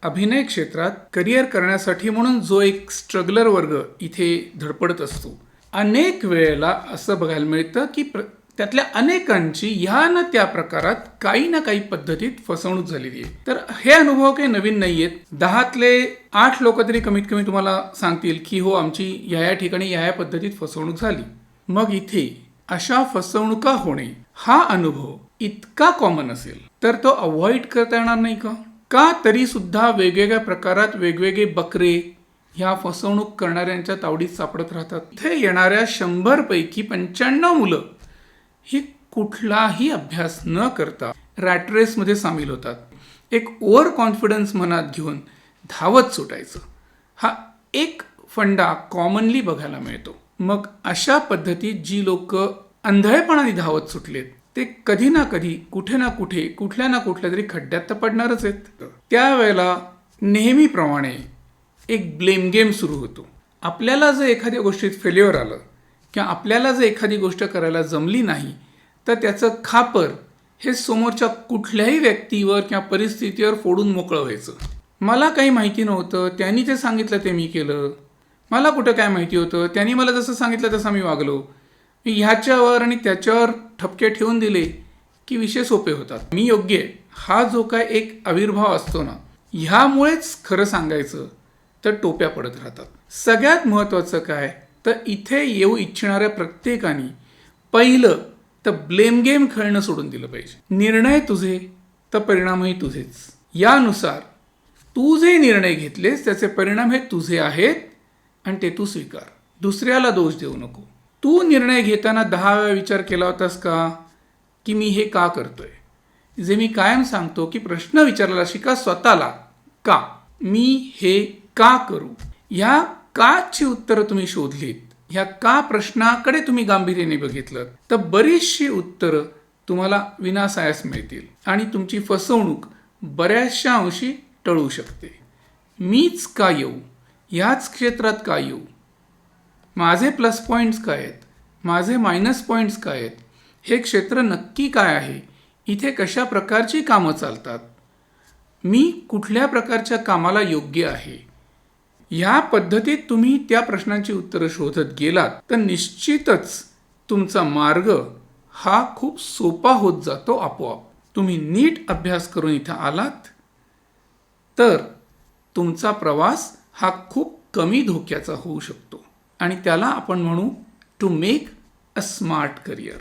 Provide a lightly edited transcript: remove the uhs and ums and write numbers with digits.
अभिनय क्षेत्रात करिअर करण्यासाठी म्हणून जो एक स्ट्रगलर वर्ग इथे धडपडत असतो, अनेक वेळेला असं बघायला मिळतं की त्यातल्या अनेकांची ह्या ना त्या प्रकारात काही ना काही पद्धतीत फसवणूक झालेली आहे. तर हे अनुभव काही नवीन नाहीयेत. 10तले 8 लोक तरी कमीत कमी तुम्हाला सांगतील की हो, आमची या ठिकाणी या पद्धतीत फसवणूक झाली. मग इथे अशा फसवणुका होणे हा अनुभव इतका कॉमन असेल तर तो अवॉइड करता येणार नाही का? का तरी सुद्धा वेगवेगळ्या प्रकारात वेगवेगळे बकरे ह्या फसवणूक करणाऱ्यांच्या तावडीत सापडत राहतात. इथे येणाऱ्या 100 पैकी 95 मुलं ही कुठलाही अभ्यास न करता रॅट रेसमध्ये सामील होतात. एक ओव्हर कॉन्फिडन्स मनात घेऊन धावत सुटायचं, हा एक फंडा कॉमनली बघायला मिळतो. मग अशा पद्धतीत जी लोक अंधळेपणाने धावत सुटलेत ते कधी ना कधी कुठे ना कुठे कुठल्या ना कुठल्या तरी खड्ड्यात तर पडणारच आहेत. त्यावेळेला नेहमीप्रमाणे एक ब्लेम गेम सुरू होतो. आपल्याला जर एखाद्या गोष्टीत फेल्युअर आलं किंवा आपल्याला जर एखादी गोष्ट करायला जमली नाही तर त्याचं खापर हे समोरच्या कुठल्याही व्यक्तीवर किंवा परिस्थितीवर फोडून मोकळं व्हायचं. मला काही माहिती नव्हतं, त्यांनी ते सांगितलं ते मी केलं. मला कुठं काय माहिती होतं, त्यांनी मला जसं सांगितलं तसं मी वागलो. ह्याच्यावर आणि त्याच्यावर ठपके ठेवून दिले की विषय सोपे होतात. मी योग्य आहे हा जो काय एक आविर्भाव असतो ना, ह्यामुळेच खरं सांगायचं तर टोप्या पडत राहतात. सगळ्यात महत्त्वाचं काय तर इथे येऊ इच्छिणाऱ्या प्रत्येकाने पहिलं तर ब्लेम गेम खेळणं सोडून दिलं पाहिजे. निर्णय तुझे तर परिणामही तुझेच. यानुसार तू जे निर्णय घेतलेस त्याचे परिणाम हे तुझे आहेत आणि ते तू स्वीकार. दुसऱ्याला दोष देऊ नको. तू निर्णय घेताना 10 वेळा विचार केला होतास का की मी हे का करतोय? जे मी कायम सांगतो की प्रश्न विचारायला शिका स्वतःला. का मी हे का करू? ह्या काची उत्तरं तुम्ही शोधलीत, ह्या का प्रश्नाकडे तुम्ही गांभीर्याने बघितलं तर बरीचशी उत्तरं तुम्हाला विनासायास मिळतील आणि तुमची फसवणूक बऱ्याचशा अंशी टळू शकते. मीच का येऊ? ह्याच क्षेत्रात का येऊ? माझे प्लस पॉईंट्स काय आहेत? माझे मायनस पॉईंट्स काय आहेत? हे क्षेत्र नक्की काय आहे? इथे कशा प्रकारची कामं चालतात? मी कुठल्या प्रकारच्या कामाला योग्य आहे? ह्या पद्धतीत तुम्ही त्या प्रश्नांची उत्तरं शोधत गेलात तर निश्चितच तुमचा मार्ग हा खूप सोपा होत जातो आपोआप. तुम्ही नीट अभ्यास करून इथं आलात तर तुमचा प्रवास हा खूप कमी धोक्याचा होऊ शकतो आणि त्याला आपण म्हणू to make a smart career.